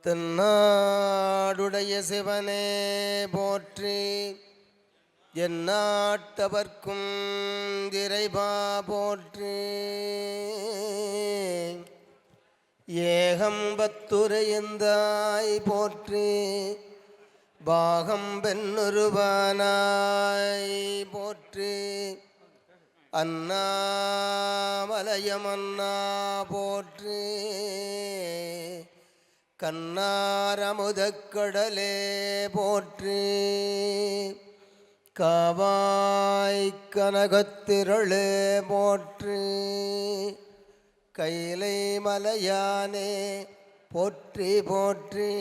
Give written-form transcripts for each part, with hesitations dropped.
தென்னாடுடைய சிவனே போற்றி, எந்நாட்டவர்க்கும் இறைவா போற்றி. ஏகம்பத்துரையந்தாய் போற்றி, பாகம் பெண்ணுருவானாய் போற்றி. அண்ணாமலையமன்னா போற்றி, கண்ணாரமுதக்கடலே போற்றி. காவாய் கனகத்திரளே போற்றி, கைலை மலையானே போற்றி போற்றி.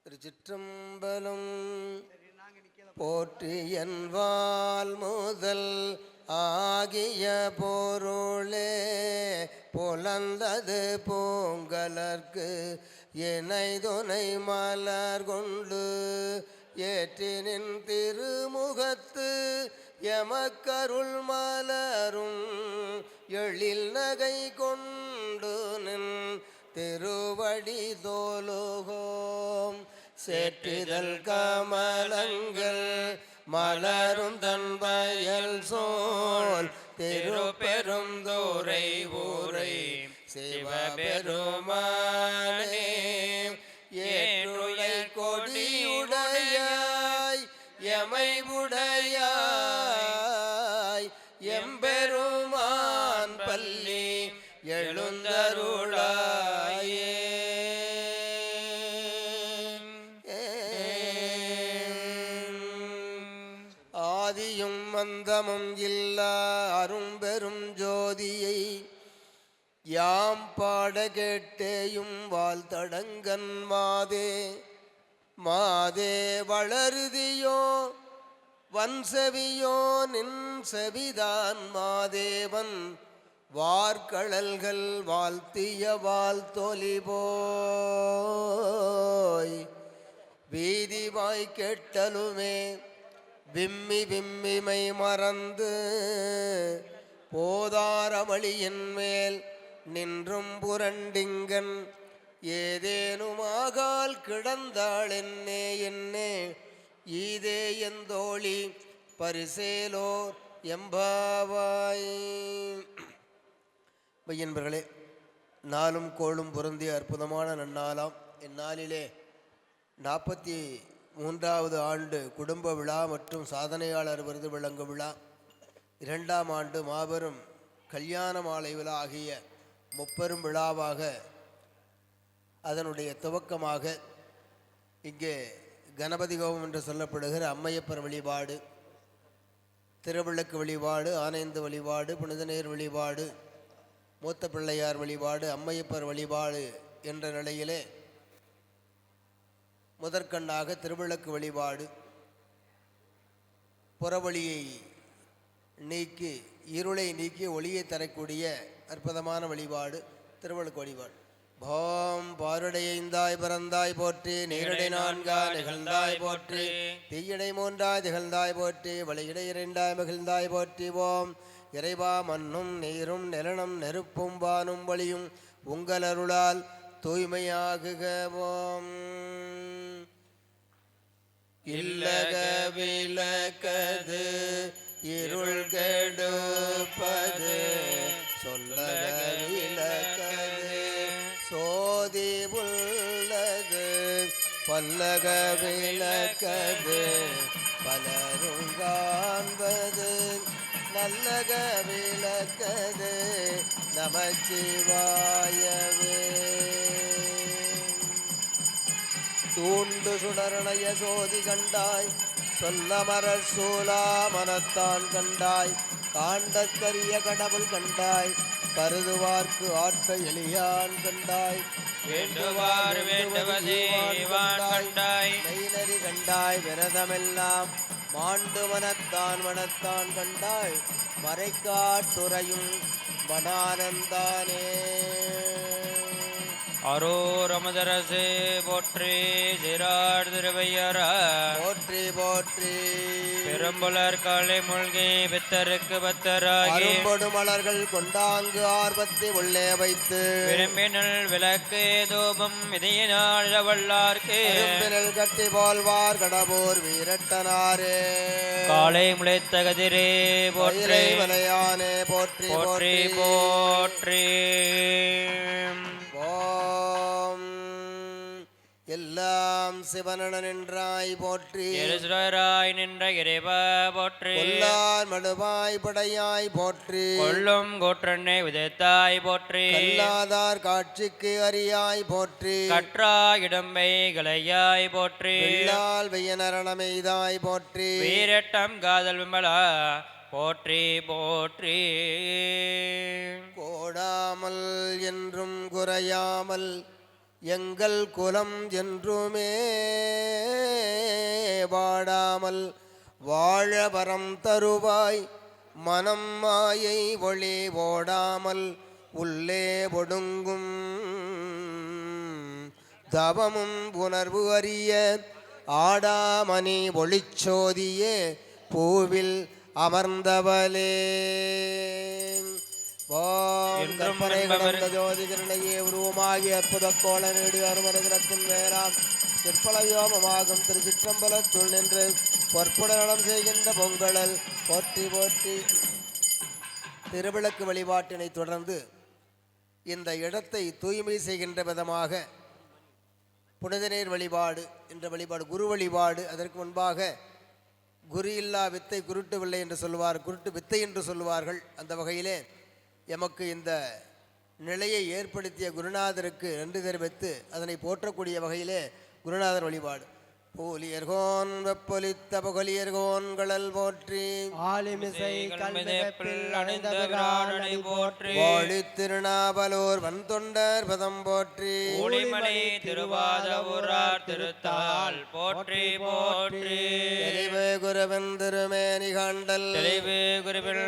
திருச்சிற்றம்பலம். போற்றி என்பால் முதல் ஆகிய பொருளே புலந்தது பூங்கலர்க்கு இணை துணை மலர் கொண்டு ஏற்றினின் திருமுகத்து எமக்கருள் மலரும் எழில் நகை கொண்டு நின் திருவடி தோலுகோம். சேற்றிதழ் கமலங்கள் மலரும் தன்பயல் சோல் திருப்பெருந்துறை ஊரை சிவபெருமானே. ஏற்றுடை கொடியுடையாய் எமைவுடையாய் எம்பெருமான் பள்ளி எழுந்தருளாயே. ஆதியும் மந்தமும் இல்லா அரும்பெரும் ஜோதியை யாம் பாட கேட்டேயும் வாழ்த்தடங்கன் மாதே. மாதே வளருதியோ வன்செவியோ நின் செவிதான் மாதேவன் வார்கழல்கள் வாழ்த்திய வாழ்த்தொலி போய். வீதிவாய் கேட்டலுமே விம்மி விம்மிமை மறந்து போதாரமளியின் மேல் நின்றும் புரண்டிங்கன் ஏதேனுமாகால் கிடந்தாள் என்னே என்னே ஈதே எந்தோழி பரிசேலோர் எம்பாவாய். பையன்பர்களே, நாளும் கோளும் பொருந்திய அற்புதமான நன்னாளாம் இந்நாளிலே 43வது ஆண்டு குடும்ப விழா மற்றும் சாதனையாளர் விருது வழங்கும் விழா, 2ஆம் ஆண்டு மாபெரும் கல்யாண மாலை விழா ஆகிய முப்பெரும் விழாவாக அதனுடைய துவக்கமாக இங்கே கணபதி ஹோமம் என்று சொல்லப்படுகிற அம்மையப்பர் வழிபாடு, திருவிளக்கு வழிபாடு, ஆனைந்து வழிபாடு, புனிதநீர் வழிபாடு, மூத்த பிள்ளையார் வழிபாடு, அம்மையப்பர் வழிபாடு என்ற நிலையிலே முதற்கண்ணாக திருவிளக்கு வழிபாடு, புறவழியை நீக்கி இருளை நீக்கி ஒளியை தரக்கூடிய அற்புதமான வழிபாடு திருவிளக்கு வழிபாடு. போம் பாருடையந்தாய் பிறந்தாய் போற்றி, நீரடை நான்காய் நிகழ்ந்தாய் போற்றி, தீயடை மூன்றாய் திகழ்ந்தாய் போற்றி, வழியிடை இரண்டாய் மகிழ்ந்தாய் போற்றி. ஓம் இறைவா, மண்ணும் நீரும் நிலனும் நெருப்பும் வானும் வழியும் உங்கள் அருளால் தூய்மையாகுக. ஓம் இல்லக விளக்கது இருள் கெடுப்பது சொல்லக விளக்கது சோதி உள்ளது பல்லக விளக்கது பலரும் காண்பது நல்லக விளக்கது நமச்சிவாயவே. தூண்டு சுடரணைய சோதி கண்டாய் சொல்லமரர் சூலா மனத்தான் கண்டாய் காண்டற்கரிய கடவுள் கண்டாய் கருதுவார்க்கு ஆற்ற எளியான் கண்டாய் வேண்டுவார் வேண்டுவதேவான் கண்டாய் மெய்நெறி கண்டாய் விரதமெல்லாம் மாண்டு மனத்தான் கண்டாய் மறைக்காட்டுறையும் மனானந்தானே. அரூர் அமுதரசே போற்றி சிறார் திருவையரா போற்றி போற்றி. பெரும்புலர் காலை மூழ்கி பித்தருக்கு பத்தராகி அரும்பொடு மலர்கள் கொண்டாங்கு ஆர்வத்தை உள்ளே வைத்து விரும்பினல் விளக்கு தூபம் விதியினால் இளவல்லார்க்கு அரும்பினல் கட்டி போல்வார் கடபோர் வீரட்டனாரே. காலை முளைத்த கதிரே போற்றி மயிலை மலையானே போற்றி போற்றி போற்றி. போற்றி. ஓம் எல்லாம் சிவனன நின்றாய் போற்றி. எருசலேராய் நின்ற இறைவ போற்றி கொல்லார் மடுவாய் படையாய் போற்றி. கொள்ளும் கூற்றனை விதைத்தாய் போற்றி கல்லாதார் காட்சிக்கு அறியாய் போற்றி. கற்றா இடம்பை கலையாய் போற்றி வெள்ளால் வெய்யனரணமெய்தாய் போற்றி. வீரட்டம் காதல் விமலா போற்றி போற்றி. கோடாமல் என்றும் குறையாமல் எங்கள் குலம் என்றுமே வாடாமல் வாழ வரம் தருவாய் மனம் மாயை ஒளி ஓடாமல் உள்ளே ஒடுங்கும் தவமும் உணர்வு அறிய ஆடாமணி ஒளிச்சோதியே பூவில் அமர்ந்தவளே. கற்பனை கடந்த ஜோதி கிரணையே உருவமாகி அற்புத கோள நீடு அருமரத்தின் வேளாம் சிற்பளவியோமமாகும் திருச்சிற்றம்பலத்துள் நின்று பொற்புட நலம் செய்கின்ற பொங்கலல் போற்றி போற்றி. திருவிளக்கு வழிபாட்டினை தொடர்ந்து இந்த இடத்தை தூய்மை செய்கின்ற விதமாக புனித நீர் வழிபாடு என்ற வழிபாடு, குரு வழிபாடு. அதற்கு முன்பாக குரு இல்லா வித்தை குருட்டு வில்லை என்று சொல்லுவார், குருட்டு வித்தை என்று சொல்லுவார்கள். அந்த வகையிலே எமக்கு இந்த நிலையை ஏற்படுத்திய குருநாதருக்கு நன்றி தெரிவித்து அதனை போற்றக்கூடிய வகையிலே குருநாதர் வழிபாடு. போலியர்கோன் வெப்பொலித்த புகலியர்கோன் கடல் போற்றி. ஆலிமிசை கல்மிதப்பில் அணைந்த பிரானனை போற்றி. வாழி திருநாவலூர் வன்தொண்டர் பதம் போற்றி. ஒளிமலை திருவாதவூரார் திருத்தால் போற்றி போற்றி. தெளிவு குருவன் திருமேனி காண்டல் தெளிவு குருவில்